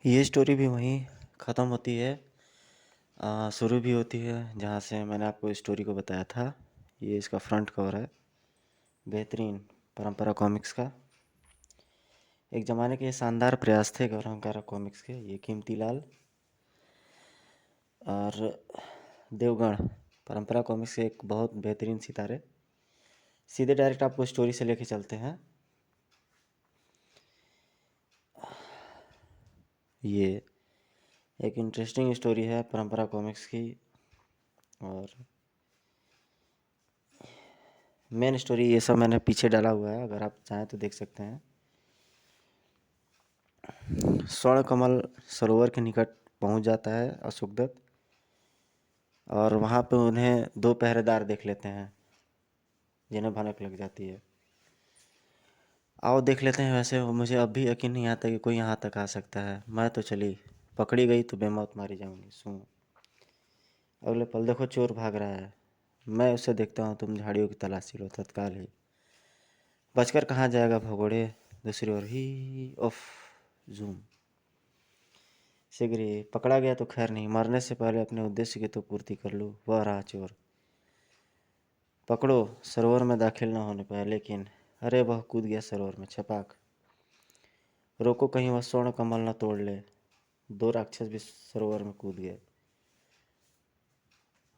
ये स्टोरी भी वहीं ख़त्म होती है, शुरू भी होती है जहाँ से मैंने आपको स्टोरी को बताया था। ये इसका फ्रंट कवर है, बेहतरीन परंपरा कॉमिक्स का। एक ज़माने के ये शानदार प्रयास थे गौरवंकारा कॉमिक्स के। ये कीमती लाल और देवगण परंपरा कॉमिक्स के एक बहुत बेहतरीन सितारे। सीधे डायरेक्ट आपको स्टोरी से लेके चलते हैं। ये एक इंटरेस्टिंग स्टोरी है परंपरा कॉमिक्स की, और मेन स्टोरी ये सब मैंने पीछे डाला हुआ है, अगर आप चाहें तो देख सकते हैं। स्वर्ण कमल सरोवर के निकट पहुंच जाता है अशोकदत्त, और वहाँ पे उन्हें दो पहरेदार देख लेते हैं जिन्हें भनक लग जाती है। आओ देख लेते हैं। वैसे मुझे अब भी यकीन नहीं आता कि कोई यहाँ तक आ सकता है। मैं तो चली, पकड़ी गई तो बेमौत मारी जाऊंगी। सुन, अगले पल देखो चोर भाग रहा है। मैं उसे देखता हूँ, तुम झाड़ियों की तलाशी लो तत्काल ही। बचकर कहाँ जाएगा भगोड़े। दूसरी ओर ही ऑफ जूम। शीघ्र ही पकड़ा गया तो खैर नहीं, मरने से पहले अपने उद्देश्य की तो पूर्ति कर लूँ। वह रहा चोर, पकड़ो। सरोवर में दाखिल न होने पाया, लेकिन अरे वह कूद गया सरोवर में। छपाक, रोको कहीं वह स्वर्ण कमल न तोड़ ले। दो राक्षस भी सरोवर में कूद गए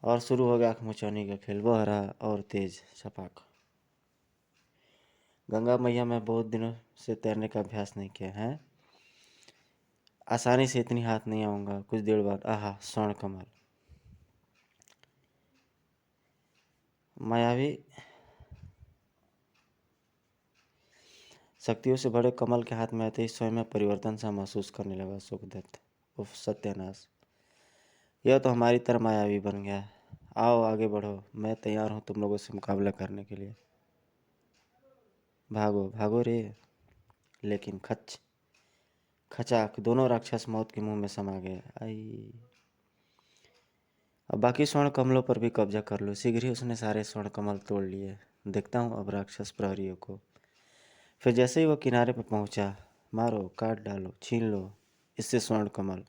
और शुरू हो गया आँख मिचौनी का खेल। वह रहा और तेज। छपाक, गंगा मैया, मैं बहुत दिनों से तैरने का अभ्यास नहीं किया है, आसानी से इतनी हाथ नहीं आऊँगा। कुछ देर बाद आहा स्वर्ण कमल। मायावी शक्तियों से बड़े कमल के हाथ में आते ही स्वयं में परिवर्तन सा महसूस करने लगा सुखदत्त। उफ सत्यानाश, यह तो हमारी तरह मायावी बन गया। आओ आगे बढ़ो, मैं तैयार हूँ तुम लोगों से मुकाबला करने के लिए। भागो भागो रे। लेकिन खच खचाक, दोनों राक्षस मौत के मुंह में समा गए। आई, अब बाकी स्वर्ण कमलों पर भी कब्जा कर लो। शीघ्र ही उसने सारे स्वर्ण कमल तोड़ लिए। देखता हूँ अब राक्षस प्रहरियों को। फिर जैसे ही वह किनारे पर पहुंचा, मारो, काट डालो, छीन लो इससे स्वर्ण कमल।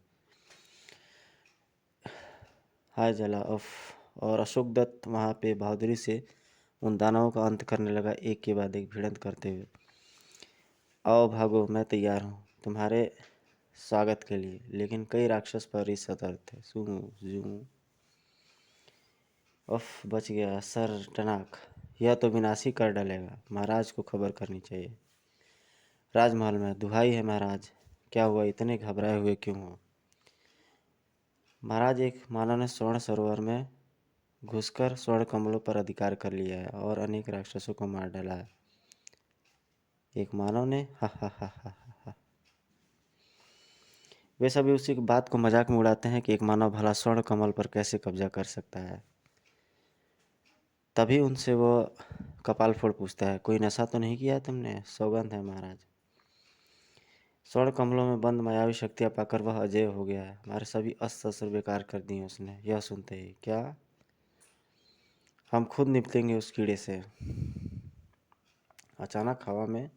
हाय जला उफ। और अशोक दत्त वहाँ पे बहादुरी से उन दानवों का अंत करने लगा, एक के बाद एक भिड़ंत करते हुए। आओ भागो, मैं तैयार हूँ तुम्हारे स्वागत के लिए। लेकिन कई राक्षस पर ही सतर्क थे। सू जू, उफ बच गया। सर टनाक, यह तो विनाशी कर डालेगा। महाराज को खबर करनी चाहिए। राजमहल में दुहाई है महाराज, क्या हुआ, इतने घबराए हुए क्यों हो। महाराज, एक मानव ने स्वर्ण सरोवर में घुसकर स्वर्ण कमलों पर अधिकार कर लिया है और अनेक राक्षसों को मार डाला है। एक मानव ने, हा हा हा हा हा। वे सभी उसी बात को मजाक में उड़ाते हैं कि एक मानव भला स्वर्ण कमल पर कैसे कब्जा कर सकता है। तभी उनसे वो कपाल फोड़ पूछता है, कोई नशा तो नहीं किया तुमने। सौगंध है महाराज। स्वर्ण कमलों में बंद मायावी शक्तियाँ पाकर वह अजय हो गया है। हमारे सभी अस्त्र शस्त्र बेकार कर दिए उसने। यह सुनते ही, क्या, हम खुद निपटेंगे उस कीड़े से। अचानक हवा में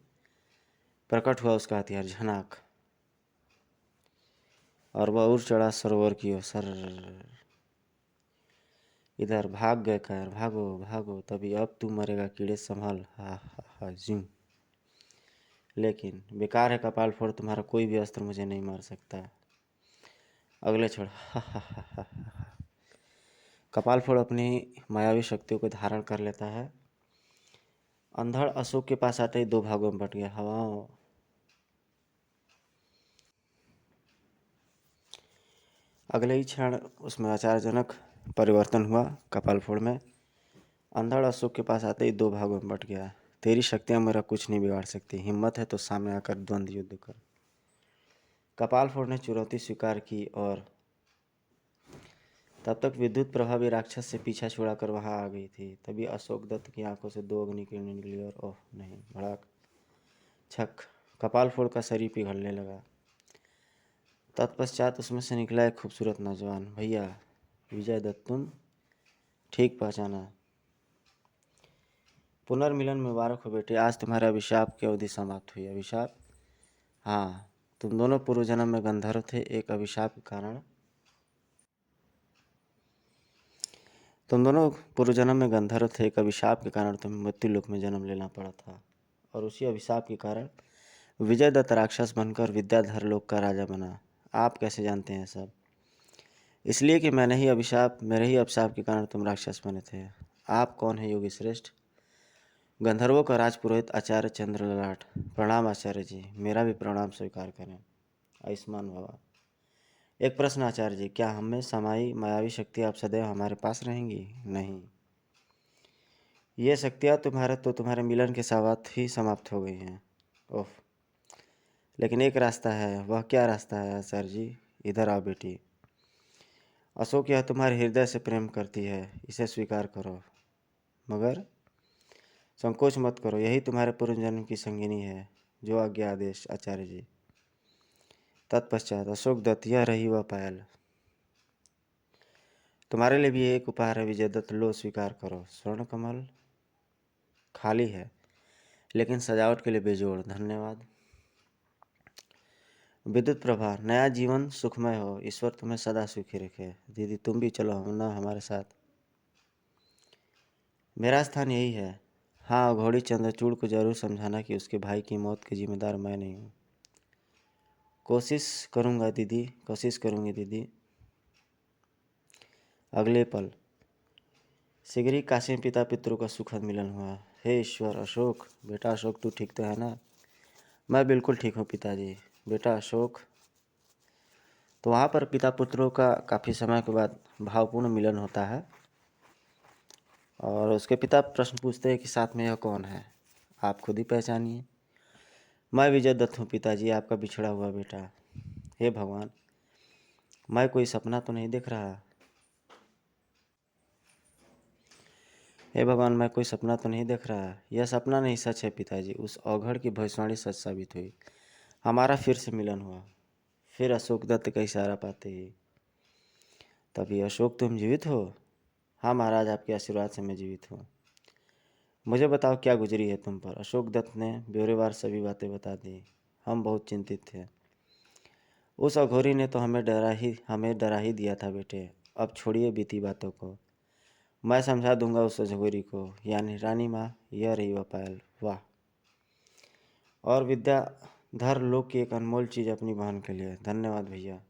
प्रकट हुआ उसका हथियार, झनाक, और वह उड़ चढ़ा सरोवर की ओर। सर, इधर भाग गए खैर, भागो भागो। तभी, अब तू मरेगा कीड़े, संभल। हा हा हा जू। लेकिन बेकार है कपाल फोड़, तुम्हारा कोई भी अस्त्र मुझे नहीं मार सकता। अगले क्षण हा हा हा हा हा। कपाल फोड़ अपनी मायावी शक्तियों को धारण कर लेता है। अंधड़ अशोक के पास आते ही दो भागों में बट गया। हवाओं, अगले ही क्षण उसमें आश्चर्यजनक परिवर्तन हुआ। कपाल फोड़ में अंधड़ अशोक के पास आते ही दो भागों में बट गया। तेरी शक्तियाँ मेरा कुछ नहीं बिगाड़ सकती, हिम्मत है तो सामने आकर द्वंद्व युद्ध कर। कपाल फोड़ ने चुनौती स्वीकार की, और तब तक विद्युत प्रभावी राक्षस से पीछा छुड़ाकर वहां आ गई थी। तभी अशोक दत्त की आंखों से दो अग्नि किरणें निकली और ओह नहीं, भड़ाक, छक, कपाल फोड़ का शरीर पिघलने लगा। तत्पश्चात उसमें से निकला एक खूबसूरत नौजवान। भैया विजय दत्त, तुम ठीक पहचाना। पुनर्मिलन मुबारक हो बेटे, आज तुम्हारे अभिशाप की अवधि समाप्त हुई। अभिशाप? हाँ, तुम दोनों पूर्व जन्म में गंधर्व थे, एक अभिशाप के कारण एक अभिशाप के कारण तुम्हें मृत्यु लोक में जन्म लेना पड़ा था, और उसी अभिशाप के कारण विजयदत्त राक्षस बनकर विद्याधर लोक का राजा बना। आप कैसे जानते हैं सब? इसलिए कि मेरे ही अभिशाप के कारण तुम राक्षस बने थे। आप कौन है योगी श्रेष्ठ? गंधर्वों का राजपुरोहित आचार्य चंद्र ललाट। प्रणाम आचार्य जी, मेरा भी प्रणाम स्वीकार करें। आयुष्मान भवा। एक प्रश्न आचार्य जी, क्या हम में समाई मायावी शक्ति आप सदैव हमारे पास रहेंगी? नहीं, ये शक्तियाँ तुम्हारे मिलन के साथ ही समाप्त हो गई हैं। ओह, लेकिन एक रास्ता है। वह क्या रास्ता है आचार्य जी? इधर आओ बेटी। अशोक यह तुम्हारे हृदय से प्रेम करती है, इसे स्वीकार करो, मगर संकोच मत करो। यही तुम्हारे पूर्व जन्म की संगिनी है। जो आज्ञा आदेश आचार्य जी। तत्पश्चात अशोक दत्त, यह रही वह पायल। तुम्हारे लिए भी एक उपहार है विजयदत्त, लो स्वीकार करो। स्वर्ण कमल खाली है, लेकिन सजावट के लिए बेजोड़। धन्यवाद। विद्युत प्रभा, नया जीवन सुखमय हो, ईश्वर तुम्हें सदा सुखी रखे। दीदी तुम भी चलो ना हमारे साथ। मेरा स्थान यही है। हाँ, घोड़ी चंद्रचूड़ को जरूर समझाना कि उसके भाई की मौत के जिम्मेदार मैं नहीं हूँ। कोशिश करूँगी दीदी। अगले पल शीघ्र ही काशी में पिता पितरों का सुखद मिलन हुआ। हे ईश्वर, अशोक बेटा, अशोक तू ठीक तो है ना? मैं बिल्कुल ठीक हूँ पिताजी। बेटा अशोक। तो वहाँ पर पिता पुत्रों का काफ़ी समय के बाद भावपूर्ण मिलन होता है, और उसके पिता प्रश्न पूछते हैं कि साथ में यह कौन है? आप खुद ही पहचानिए। मैं विजय दत्त हूँ पिताजी, आपका बिछड़ा हुआ बेटा। हे भगवान, मैं कोई सपना तो नहीं देख रहा? हे भगवान, मैं कोई सपना तो नहीं देख रहा? यह सपना नहीं, सच है पिताजी। उस अवघड़ की भविष्यवाणी सच साबित हुई। हमारा फिर से मिलन हुआ। फिर अशोक दत्त का इशारा पाते ही, तभी अशोक तुम जीवित हो? हाँ महाराज, आपके आशीर्वाद से मैं जीवित हूँ। मुझे बताओ क्या गुजरी है तुम पर? अशोक दत्त ने ब्यौरेवार सभी बातें बता दी। हम बहुत चिंतित थे। उस अघोरी ने तो हमें डरा ही दिया था बेटे। अब छोड़िए बीती बातों को, मैं समझा दूंगा उस अघोरी को, यानी रानी माँ। यह रही वह पायल। वाह! और विद्याधर लोग की एक अनमोल चीज़ अपनी बहन के लिए। धन्यवाद भैया।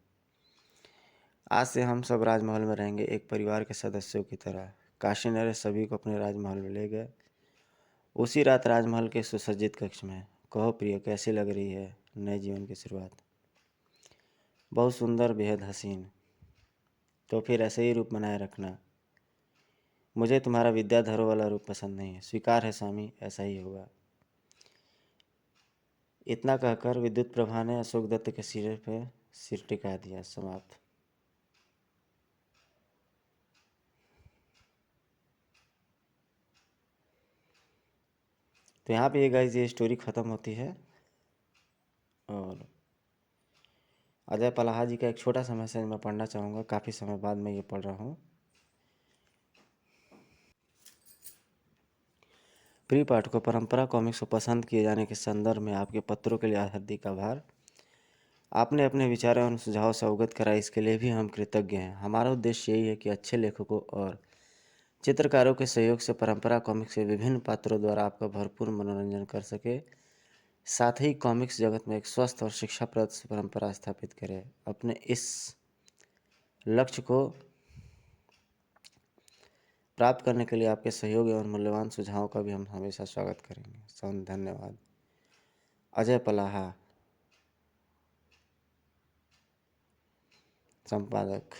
आज से हम सब राजमहल में रहेंगे, एक परिवार के सदस्यों की तरह। काशी नरेश सभी को अपने राजमहल में ले गए। उसी रात राजमहल के सुसज्जित कक्ष में। कहो प्रिय, कैसी लग रही है नए जीवन की शुरुआत? बहुत सुंदर, बेहद हसीन। तो फिर ऐसे ही रूप बनाए रखना। मुझे तुम्हारा विद्याधरों वाला रूप पसंद नहीं है। स्वीकार है स्वामी, ऐसा ही होगा। इतना कहकर विद्युत प्रभा ने अशोक दत्त के सिर पे सिर टिका दिया। समाप्त। तो यहाँ पे ये गाइस, ये स्टोरी ख़त्म होती है, और अजय पलाहा जी का एक छोटा सा मैसेज मैं पढ़ना चाहूँगा। काफ़ी समय बाद मैं ये पढ़ रहा हूँ। प्रिय पाठकों, परंपरा कॉमिक्स को पसंद किए जाने के संदर्भ में आपके पत्रों के लिए हार्दिक आभार। आपने अपने विचारों और सुझाव से अवगत कराया, इसके लिए भी हम कृतज्ञ हैं। हमारा उद्देश्य यही है कि अच्छे लेखकों और चित्रकारों के सहयोग से परंपरा कॉमिक्स के विभिन्न पात्रों द्वारा आपका भरपूर मनोरंजन कर सके, साथ ही कॉमिक्स जगत में एक स्वस्थ और शिक्षाप्रद परंपरा स्थापित करें। अपने इस लक्ष्य को प्राप्त करने के लिए आपके सहयोग और मूल्यवान सुझावों का भी हम हमेशा स्वागत करेंगे। धन्यवाद। अजय पलाहा, संपादक,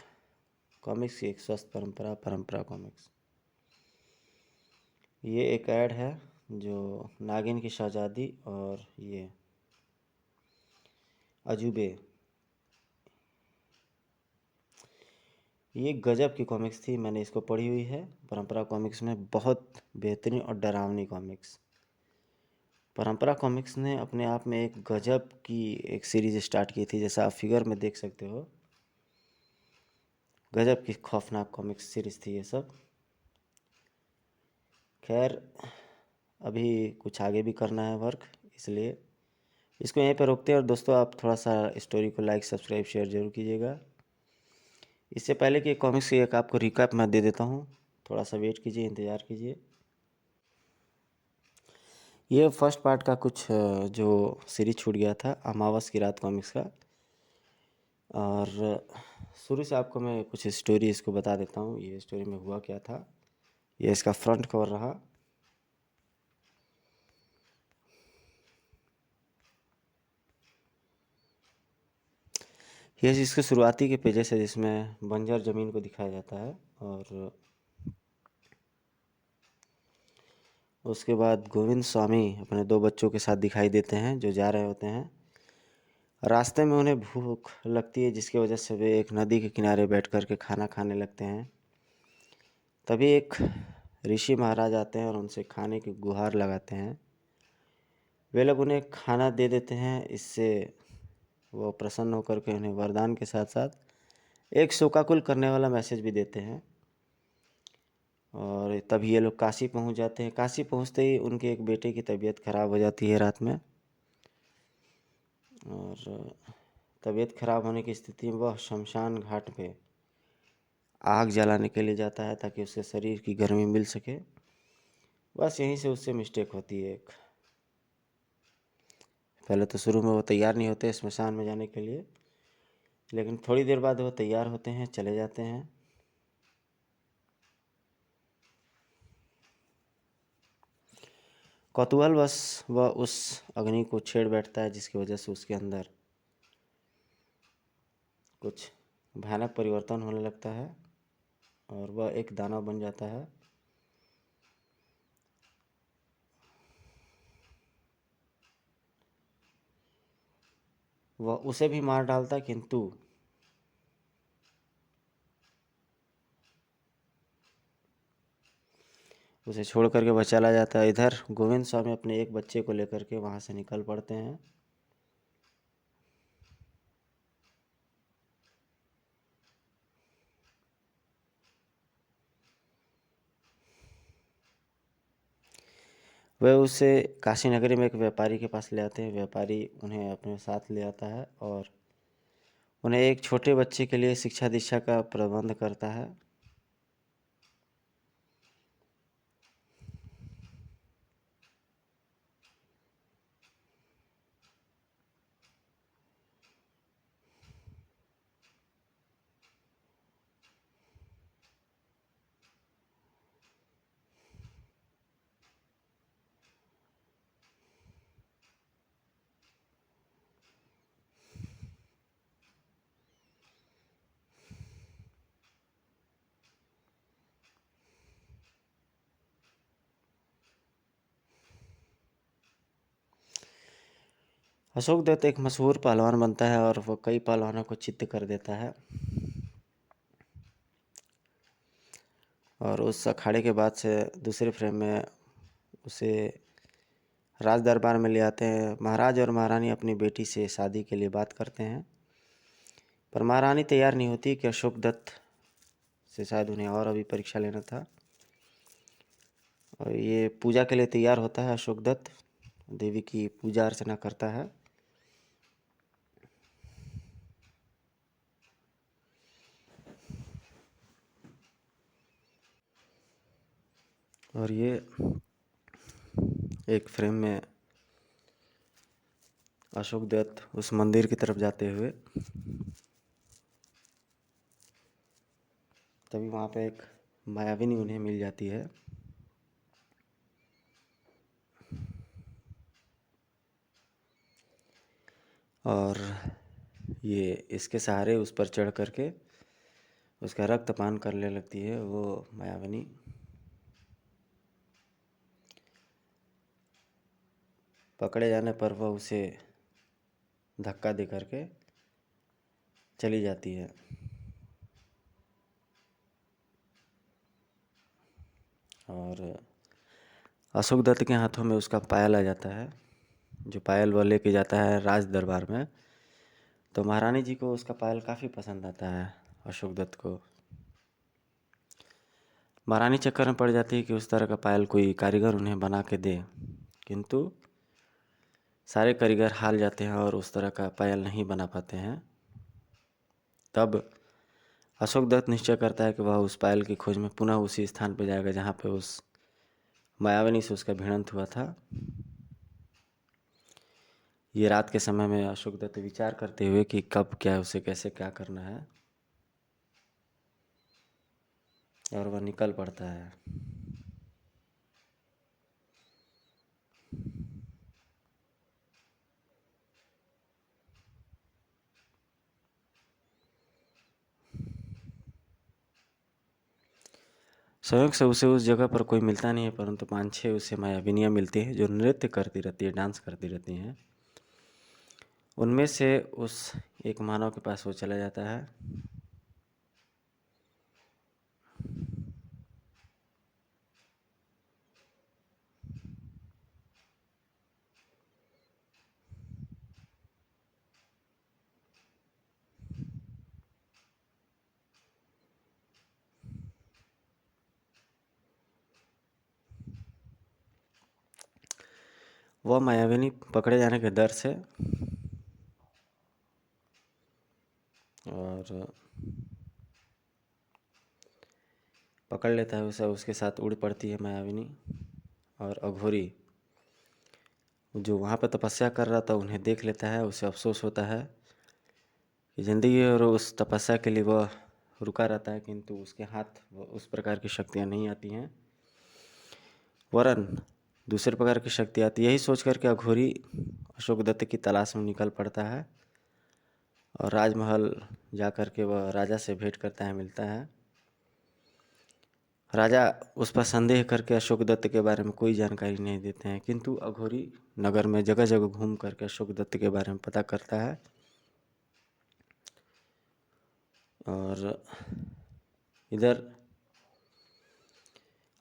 कॉमिक्स की एक स्वस्थ परंपरा, परंपरा कॉमिक्स। ये एक ऐड है जो नागिन की शहजादी और ये अजूबे, ये गजब की कॉमिक्स थी। मैंने इसको पढ़ी हुई है। परंपरा कॉमिक्स में बहुत बेहतरीन और डरावनी कॉमिक्स। परंपरा कॉमिक्स ने अपने आप में एक गजब की एक सीरीज स्टार्ट की थी, जैसा आप फिगर में देख सकते हो। गजब की खौफनाक कॉमिक्स सीरीज थी ये सब। खैर, अभी कुछ आगे भी करना है वर्क, इसलिए इसको यहीं पर रोकते हैं। और दोस्तों आप थोड़ा सा स्टोरी को लाइक सब्सक्राइब शेयर जरूर कीजिएगा। इससे पहले कि कॉमिक्स की एक आपको रिकैप मैं दे देता हूँ, थोड़ा सा वेट कीजिए, इंतज़ार कीजिए। ये फर्स्ट पार्ट का कुछ जो सीरीज छूट गया था अमावस की रात कॉमिक्स का। और शुरू से आपको मैं कुछ स्टोरी इसको बता देता हूँ, ये स्टोरी में हुआ क्या था। ये इसका फ्रंट कवर रहा। ये इसके शुरुआती के पेजेस है जिसमें बंजर ज़मीन को दिखाया जाता है। और उसके बाद गोविंद स्वामी अपने दो बच्चों के साथ दिखाई देते हैं जो जा रहे होते हैं। रास्ते में उन्हें भूख लगती है जिसकी वजह से वे एक नदी के किनारे बैठ कर के खाना खाने लगते हैं। तभी एक ऋषि महाराज आते हैं और उनसे खाने की गुहार लगाते हैं। वे लोग उन्हें खाना दे देते हैं। इससे वो प्रसन्न होकर के उन्हें वरदान के साथ साथ एक शोकाकुल करने वाला मैसेज भी देते हैं। और तभी ये लोग काशी पहुंच जाते हैं। काशी पहुंचते ही उनके एक बेटे की तबीयत खराब हो जाती है रात में। और तबीयत खराब होने की स्थिति में वह शमशान घाट पे आग जलाने के लिए जाता है ताकि उसके शरीर की गर्मी मिल सके। बस यहीं से उससे मिस्टेक होती है एक। पहले तो शुरू में वो तैयार नहीं होते स्मशान में जाने के लिए, लेकिन थोड़ी देर बाद वो तैयार होते हैं, चले जाते हैं। कौतूहलवश वह उस अग्नि को छेड़ बैठता है जिसकी वजह से उसके अंदर कुछ भयानक परिवर्तन होने लगता है और वह एक दानव बन जाता है। वह उसे भी मार डालता है किंतु उसे छोड़ करके वह चला जाता है। इधर गोविंद स्वामी अपने एक बच्चे को लेकर के वहाँ से निकल पड़ते हैं। वह उसे काशी नगरी में एक व्यापारी के पास ले आते हैं। व्यापारी उन्हें अपने साथ ले आता है और उन्हें एक छोटे बच्चे के लिए शिक्षा दीक्षा का प्रबंध करता है। अशोक दत्त एक मशहूर पहलवान बनता है और वह कई पहलवानों को चित्त कर देता है। और उस अखाड़े के बाद से दूसरे फ्रेम में उसे राज दरबार में ले आते हैं। महाराज और महारानी अपनी बेटी से शादी के लिए बात करते हैं, पर महारानी तैयार नहीं होती कि अशोक दत्त से शायद उन्हें और अभी परीक्षा लेना था। और ये पूजा के लिए तैयार होता है। अशोक दत्त देवी की पूजा अर्चना करता है। और ये एक फ्रेम में अशोक दत्त उस मंदिर की तरफ जाते हुए, तभी वहाँ पे एक मायाविनी उन्हें मिल जाती है। और ये इसके सहारे उस पर चढ़ करके उसका रक्तपान करने लगती है वो मायाविनी। पकड़े जाने पर वह उसे धक्का दे करके चली जाती है। और अशोक दत्त के हाथों में उसका पायल आ जाता है, जो पायल वह लेके जाता है राज दरबार में। तो महारानी जी को उसका पायल काफ़ी पसंद आता है अशोक दत्त को। महारानी चक्कर में पड़ जाती है कि उस तरह का पायल कोई कारीगर उन्हें बना के दे, किंतु सारे कारीगर हार जाते हैं और उस तरह का पायल नहीं बना पाते हैं। तब अशोक दत्त निश्चय करता है कि वह उस पायल की खोज में पुनः उसी स्थान पर जाएगा जहाँ पे उस मायाविनी से उसका भिड़ंत हुआ था। ये रात के समय में अशोक दत्त विचार करते हुए कि कब क्या उसे कैसे क्या करना है, और वह निकल पड़ता है। संयोग से उसे उस जगह पर कोई मिलता नहीं है, परंतु 5-6 उसे मायाविनियाँ मिलती हैं जो नृत्य करती रहती है, डांस करती रहती हैं। उनमें से उस एक मानव के पास वो चला जाता है। वह मायाविनी पकड़े जाने के डर से और पकड़ लेता है उसे, उसके साथ उड़ पड़ती है मायाविनी। और अघोरी जो वहाँ पर तपस्या कर रहा था उन्हें देख लेता है। उसे अफसोस होता है कि जिंदगी और उस तपस्या के लिए वह रुका रहता है, किंतु उसके हाथ उस प्रकार की शक्तियाँ नहीं आती हैं, वरन दूसरे प्रकार की शक्ति आती है। यही सोच कर के अघोरी अशोक दत्त की तलाश में निकल पड़ता है और राजमहल जा कर के वह राजा से भेंट करता है, मिलता है। राजा उस पर संदेह करके अशोक दत्त के बारे में कोई जानकारी नहीं देते हैं, किंतु अघोरी नगर में जगह जगह घूम करके अशोक दत्त के बारे में पता करता है और इधर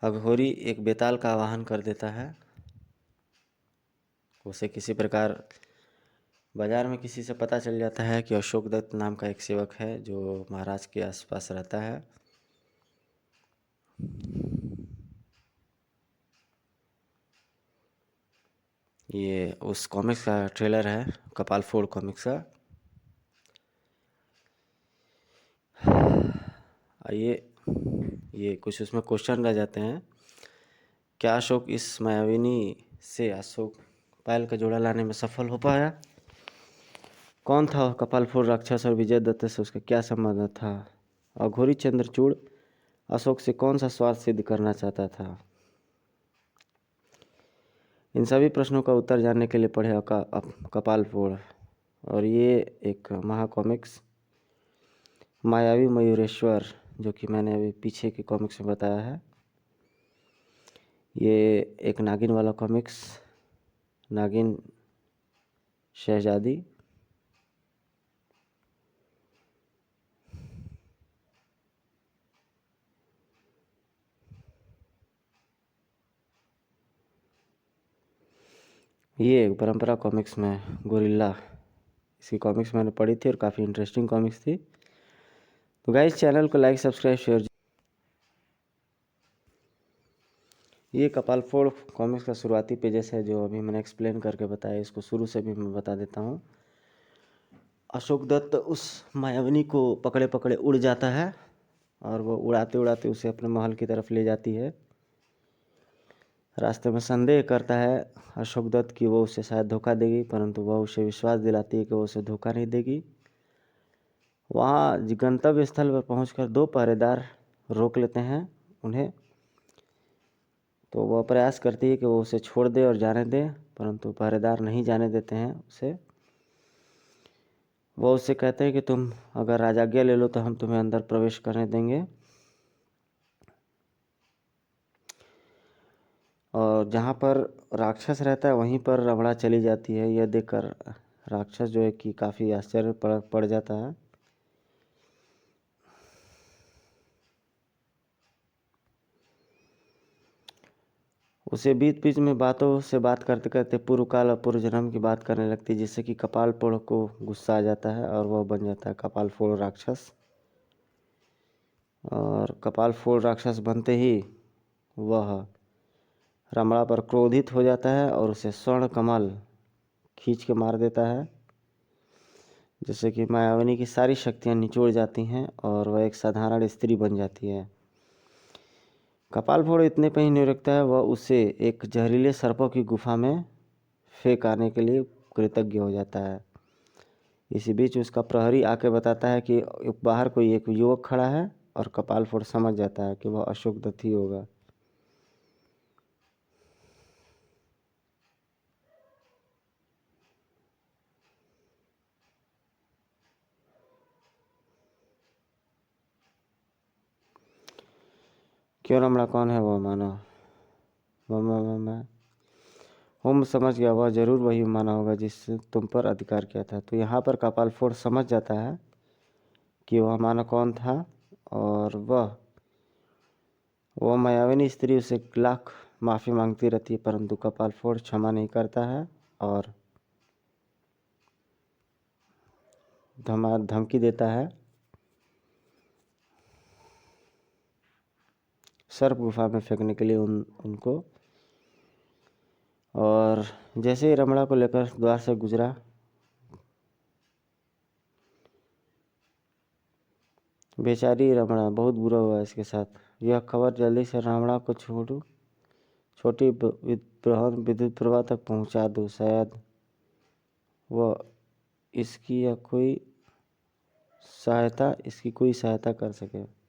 अघोरी एक बेताल का आवाहन कर देता है। उसे किसी प्रकार बाजार में किसी से पता चल जाता है कि अशोक दत्त नाम का एक सेवक है जो महाराज के आसपास रहता है। ये उस कॉमिक्स का ट्रेलर है, कपाल फोड़ कॉमिक्स का। आइए, ये कुछ उसमें क्वेश्चन रह जाते हैं। क्या अशोक इस मायाविनी से अशोक पायल का जोड़ा लाने में सफल हो पाया? कौन था कपाल फोड़ राक्षस और विजय दत्त से उसका क्या संबंध था? अघोरी चंद्रचूड़ अशोक से कौन सा स्वार्थ सिद्ध करना चाहता था? इन सभी प्रश्नों का उत्तर जानने के लिए पढ़े कपाल फोड़। और ये एक महाकॉमिक्स मायावी मयूरेश्वर, जो कि मैंने अभी पीछे के कॉमिक्स में बताया है, ये एक नागिन वाला कॉमिक्स, नागिन शहजादी। ये एक परंपरा कॉमिक्स में गोरिल्ला, इसकी कॉमिक्स मैंने पढ़ी थी और काफ़ी इंटरेस्टिंग कॉमिक्स थी। तो गाइस, चैनल को लाइक सब्सक्राइब शेयर। ये कपाल फोड़ कॉमिक्स का शुरुआती पेजेस है जो अभी मैंने एक्सप्लेन करके बताया, इसको शुरू से भी मैं बता देता हूँ। अशोक दत्त उस मायाविनी को पकड़े पकड़े उड़ जाता है और वो उड़ाते उड़ाते उसे अपने महल की तरफ ले जाती है। रास्ते में संदेह करता है अशोक दत्त कि वो उसे शायद धोखा देगी, परंतु वह उसे विश्वास दिलाती है कि वो उसे धोखा नहीं देगी। वहाँ गंतव्य स्थल पर पहुंचकर 2 पहरेदार रोक लेते हैं उन्हें। तो वह प्रयास करती है कि वो उसे छोड़ दे और जाने दे, परंतु पहरेदार नहीं जाने देते हैं उसे। वो उससे कहते हैं कि तुम अगर राजाज्ञा ले लो तो हम तुम्हें अंदर प्रवेश करने देंगे। और जहाँ पर राक्षस रहता है वहीं पर रमणा चली जाती है। यह देखकर राक्षस जो है कि काफ़ी आश्चर्य पड़ जाता है। उसे बीच बीच में बातों से बात करते करते पूर्व काल और पूर्व जन्म की बात करने लगती है, जिससे कि कपाल फोड़ को गुस्सा आ जाता है और वह बन जाता है कपाल फोड़ राक्षस। और कपाल फोड़ राक्षस बनते ही वह रमणा पर क्रोधित हो जाता है और उसे स्वर्ण कमल खींच के मार देता है, जैसे कि मायावनी की सारी शक्तियाँ निचोड़ जाती हैं और वह एक साधारण स्त्री बन जाती है। कपालफोड़ इतने पे ही नहीं रुकता है, वह उसे एक जहरीले सर्पों की गुफा में फेंक आने के लिए कृतज्ञ हो जाता है। इसी बीच उसका प्रहरी आके बताता है कि बाहर कोई एक युवक खड़ा है, और कपालफोड़ समझ जाता है कि वह अशोक दत्त ही होगा। क्यों रमणा, कौन है वह मानव? मैं होम समझ गया, वह जरूर वही मानव होगा जिसने तुम पर अधिकार किया था। तो यहाँ पर कपालफोड़ समझ जाता है कि वह मानव कौन था, और वह मायाविनी स्त्री उसे लाख माफ़ी मांगती रहती है, परंतु कपालफोड़ क्षमा नहीं करता है और धमकी देता है सर्प गुफा में फेंकने के लिए उनको। और जैसे ही रमणा को लेकर द्वार से गुजरा, बेचारी रमणा, बहुत बुरा हुआ इसके साथ। यह खबर जल्दी से रमणा को छोटी विद्युत प्रभा तक पहुंचा दो, शायद वह इसकी कोई सहायता कर सके।